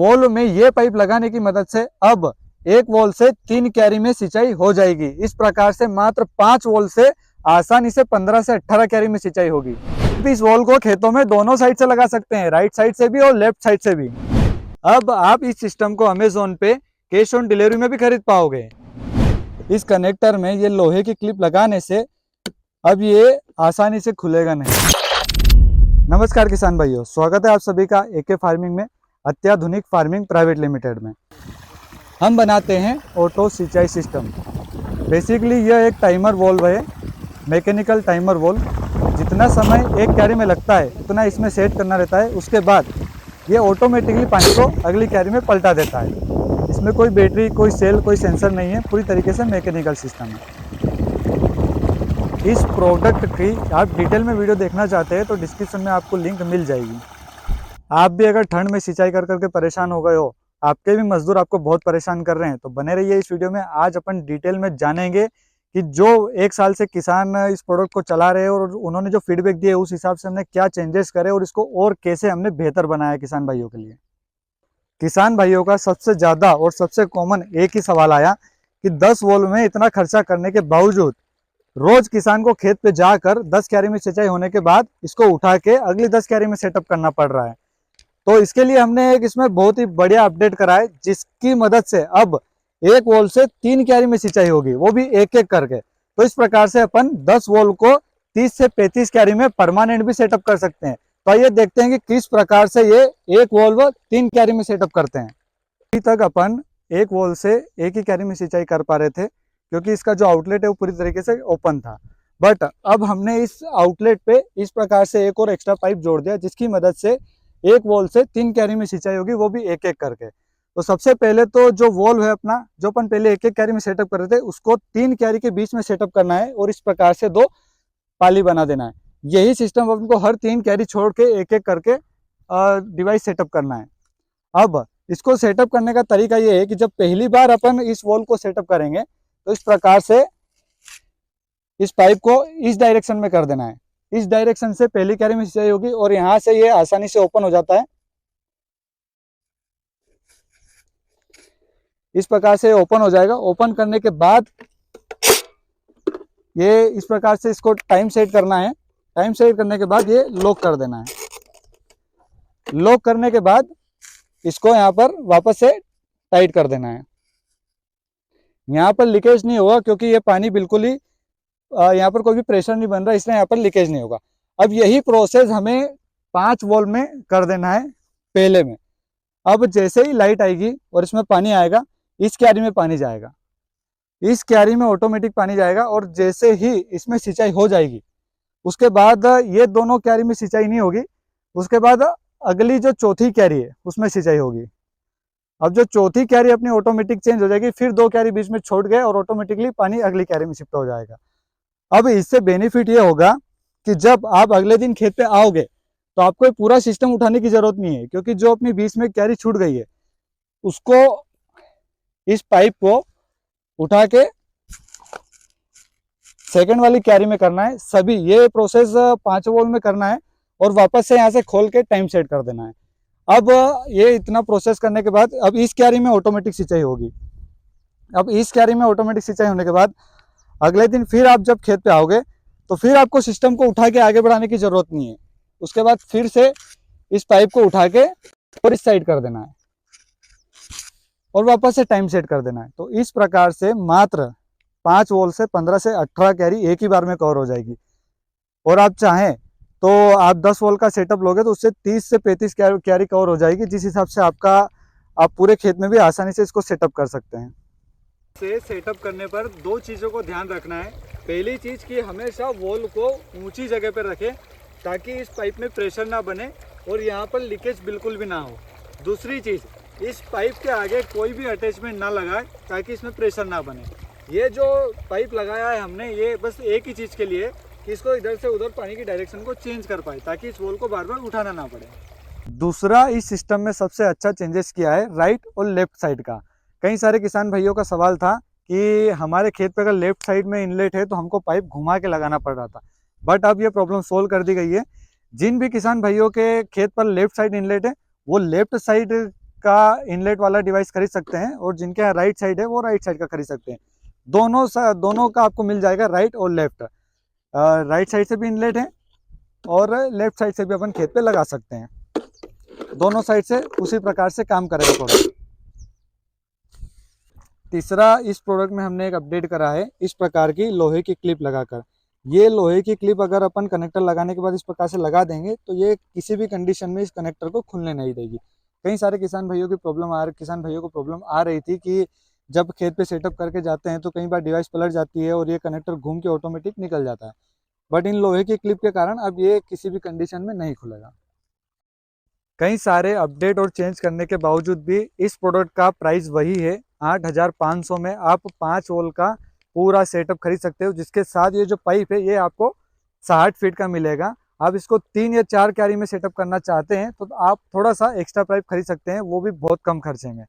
Wall में ये pipe लगाने की मदद से अब एक वॉल से 3 क्यारी में सिंचाई हो जाएगी। इस प्रकार से मात्र 5 वॉल से आसानी से 15 से 18 क्यारी में सिंचाई होगी। इस वॉल को खेतों में दोनों साइड से लगा सकते हैं, राइट साइड से भी और लेफ्ट साइड से भी। अब आप इस सिस्टम को अमेजोन पे कैश ऑन डिलीवरी में भी खरीद पाओगे। इस कनेक्टर में ये लोहे की क्लिप लगाने से अब ये आसानी से खुलेगा नहीं। नमस्कार किसान भाइयों, स्वागत है आप सभी का एके फार्मिंग में, अत्याधुनिक फार्मिंग प्राइवेट लिमिटेड में। हम बनाते हैं ऑटो सिंचाई सिस्टम। बेसिकली यह एक टाइमर वॉल्व है, मैकेनिकल टाइमर वॉल्व। जितना समय एक क्यारी में लगता है उतना इसमें सेट करना रहता है। उसके बाद ये ऑटोमेटिकली पानी को अगली क्यारी में पलटा देता है। इसमें कोई बैटरी, कोई सेल, कोई सेंसर नहीं है, पूरी तरीके से मैकेनिकल सिस्टम है। इस प्रोडक्ट की आप डिटेल में वीडियो देखना चाहते हैं तो डिस्क्रिप्शन में आपको लिंक मिल जाएगी। आप भी अगर ठंड में सिंचाई कर करके परेशान हो गए हो, आपके भी मजदूर आपको बहुत परेशान कर रहे हैं, तो बने रहिए इस वीडियो में। आज अपन डिटेल में जानेंगे कि जो 1 साल से किसान इस प्रोडक्ट को चला रहे हैं और उन्होंने जो फीडबैक दिए उस हिसाब से हमने क्या चेंजेस करे और इसको और कैसे हमने बेहतर बनाया किसान भाइयों के लिए। किसान भाइयों का सबसे ज़्यादा और सबसे कॉमन एक ही सवाल आया कि 10 वॉल्व में इतना खर्चा करने के बावजूद रोज किसान को खेत पे जाकर 10 क्यारी में सिंचाई होने के बाद इसको उठा के अगली 10 क्यारी में सेटअप करना पड़ रहा है। तो इसके लिए हमने एक इसमें बहुत ही बढ़िया अपडेट करा है, जिसकी मदद से अब एक वॉल से 3 क्यारी में सिंचाई होगी, वो भी एक एक करके। तो इस प्रकार से अपन 10 वॉल को 30 से 35 क्यारी में परमानेंट भी सेटअप कर सकते हैं। तो आइए देखते हैं कि किस प्रकार से ये एक वॉल्व 3 क्यारी में सेटअप करते हैं। अभी तक अपन एक वॉल से एक ही क्यारी में सिंचाई कर पा रहे थे क्योंकि इसका जो आउटलेट है वो पूरी तरीके से ओपन था। बट अब हमने इस आउटलेट पे इस प्रकार से एक और एक्स्ट्रा पाइप जोड़ दिया, जिसकी मदद से एक वॉल से 3 क्यारी में सिंचाई होगी, वो भी एक एक करके। तो सबसे पहले तो जो वॉल है अपना, जो अपन पहले एक एक क्यारी में सेटअप कर रहे थे, उसको 3 क्यारी के बीच में सेटअप करना है और इस प्रकार से 2 पाली बना देना है। यही सिस्टम अपन को हर 3 क्यारी छोड़ के एक एक करके डिवाइस सेटअप करना है। अब इसको सेटअप करने का तरीका ये है कि जब पहली बार अपन इस वॉल को सेटअप करेंगे तो इस प्रकार से इस पाइप को इस डायरेक्शन में कर देना है। इस डायरेक्शन से पहली क्यारी में सिंचाई होगी और यहां से ये आसानी से ओपन हो जाता है। इस प्रकार से ओपन हो जाएगा। ओपन करने के बाद ये इस प्रकार से इसको टाइम सेट करना है। टाइम सेट करने के बाद ये लॉक कर देना है। लॉक करने के बाद इसको यहाँ पर वापस से टाइट कर देना है। यहाँ पर लीकेज नहीं होगा क्योंकि ये पानी बिल्कुल ही यहाँ पर कोई भी प्रेशर नहीं बन रहा, इसलिए यहाँ पर लीकेज नहीं होगा। अब यही प्रोसेस हमें 5 वॉल्व में कर देना है पहले में। अब जैसे ही लाइट आएगी और इसमें पानी आएगा, इस क्यारी में पानी जाएगा, इस क्यारी में ऑटोमेटिक पानी जाएगा और जैसे ही इसमें सिंचाई हो जाएगी उसके बाद ये दोनों क्यारी में सिंचाई नहीं होगी। उसके बाद अगली जो चौथी क्यारी है उसमें सिंचाई होगी। अब जो चौथी क्यारी अपनी ऑटोमेटिक चेंज हो जाएगी, फिर 2 क्यारी बीच में छोड़ गए और ऑटोमेटिकली पानी अगली क्यारी में शिफ्ट हो जाएगा। अब इससे बेनिफिट ये होगा कि जब आप अगले दिन खेत पे आओगे तो आपको पूरा सिस्टम उठाने की जरूरत नहीं है, क्योंकि जो अपनी बीच में क्यारी छूट गई है उसको इस पाइप को उठा के सेकंड वाली क्यारी में करना है। सभी ये प्रोसेस 5 वॉल्व में करना है और वापस से यहाँ से खोल के टाइम सेट कर देना है। अब ये इतना प्रोसेस करने के बाद अब इस क्यारी में ऑटोमेटिक सिंचाई होगी। अब इस क्यारी में ऑटोमेटिक सिंचाई होने के बाद अगले दिन फिर आप जब खेत पे आओगे तो फिर आपको सिस्टम को उठा के आगे बढ़ाने की जरूरत नहीं है। उसके बाद फिर से इस पाइप को उठा के और इस साइड कर देना है और वापस से टाइम सेट कर देना है। तो इस प्रकार से मात्र 5 वॉल्व से 15 से 18 क्यारी एक ही बार में कवर हो जाएगी। और आप चाहें तो आप 10 वॉल्व का सेटअप लोगे तो उससे 30 से 35 क्यारी कवर हो जाएगी, जिस हिसाब से आप पूरे खेत में भी आसानी से इसको सेटअप कर सकते हैं। से सेटअप करने पर 2 चीज़ों को ध्यान रखना है। पहली चीज़ कि हमेशा वॉल को ऊंची जगह पर रखें ताकि इस पाइप में प्रेशर ना बने और यहाँ पर लीकेज बिल्कुल भी ना हो। दूसरी चीज़, इस पाइप के आगे कोई भी अटैचमेंट ना लगाए ताकि इसमें प्रेशर ना बने। ये जो पाइप लगाया है हमने, ये बस एक ही चीज़ के लिए कि इसको इधर से उधर पानी की डायरेक्शन को चेंज कर पाए ताकि इस वॉल को बार बार उठाना ना पड़े। दूसरा, इस सिस्टम में सबसे अच्छा चेंजेस किया है राइट और लेफ्ट साइड का। कई सारे किसान भाइयों का सवाल था कि हमारे खेत पे अगर लेफ्ट साइड में इनलेट है तो हमको पाइप घुमा के लगाना पड़ रहा था, बट अब ये प्रॉब्लम सोल्व कर दी गई है। जिन भी किसान भाइयों के खेत पर लेफ्ट साइड इनलेट है वो लेफ्ट साइड का इनलेट वाला डिवाइस खरीद सकते हैं, और जिनके यहाँ राइट साइड है वो राइट साइड का खरीद सकते हैं। दोनों का आपको मिल जाएगा, राइट और लेफ्ट। राइट साइड से भी इनलेट है और लेफ्ट साइड से भी अपन खेत पे लगा सकते हैं। दोनों साइड से उसी प्रकार से काम करेगा प्रोडक्ट। तीसरा, इस प्रोडक्ट में हमने एक अपडेट करा है इस प्रकार की लोहे की क्लिप लगाकर। ये लोहे की क्लिप अगर अपन कनेक्टर लगाने के बाद इस प्रकार से लगा देंगे तो ये किसी भी कंडीशन में इस कनेक्टर को खुलने नहीं देगी। कई सारे किसान भाइयों को प्रॉब्लम आ रही थी कि जब खेत पे सेटअप करके जाते हैं तो कई बार डिवाइस पलट जाती है और ये कनेक्टर घूम के ऑटोमेटिक निकल जाता है। बट इन लोहे की क्लिप के कारण अब ये किसी भी कंडीशन में नहीं खुलेगा। कई सारे अपडेट और चेंज करने के बावजूद भी इस प्रोडक्ट का प्राइस वही है। 8,500 में आप 5 वोल्ट का पूरा सेटअप खरीद सकते हो, जिसके साथ ये जो पाइप है ये आपको 60 फीट का मिलेगा। आप इसको 3 या 4 क्यारी में सेटअप करना चाहते हैं तो आप थोड़ा सा एक्स्ट्रा पाइप खरीद सकते हैं, वो भी बहुत कम खर्चे में।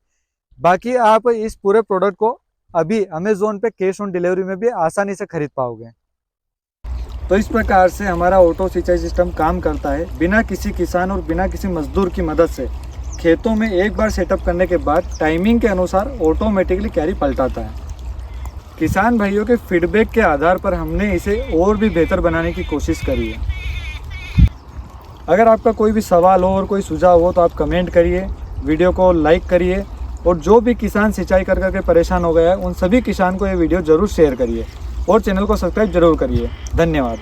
बाकी आप इस पूरे प्रोडक्ट को अभी अमेजोन पे कैश ऑन डिलीवरी में भी आसानी से खरीद पाओगे। तो इस प्रकार से हमारा ऑटो सिंचाई सिस्टम काम करता है। बिना किसी किसान और बिना किसी मजदूर की मदद से खेतों में एक बार सेटअप करने के बाद टाइमिंग के अनुसार ऑटोमेटिकली क्यारी पलटाता है। किसान भाइयों के फीडबैक के आधार पर हमने इसे और भी बेहतर बनाने की कोशिश करी है। अगर आपका कोई भी सवाल हो और कोई सुझाव हो तो आप कमेंट करिए, वीडियो को लाइक करिए, और जो भी किसान सिंचाई कर करके परेशान हो गया है उन सभी किसान को ये वीडियो ज़रूर शेयर करिए और चैनल को सब्सक्राइब जरूर करिए। धन्यवाद।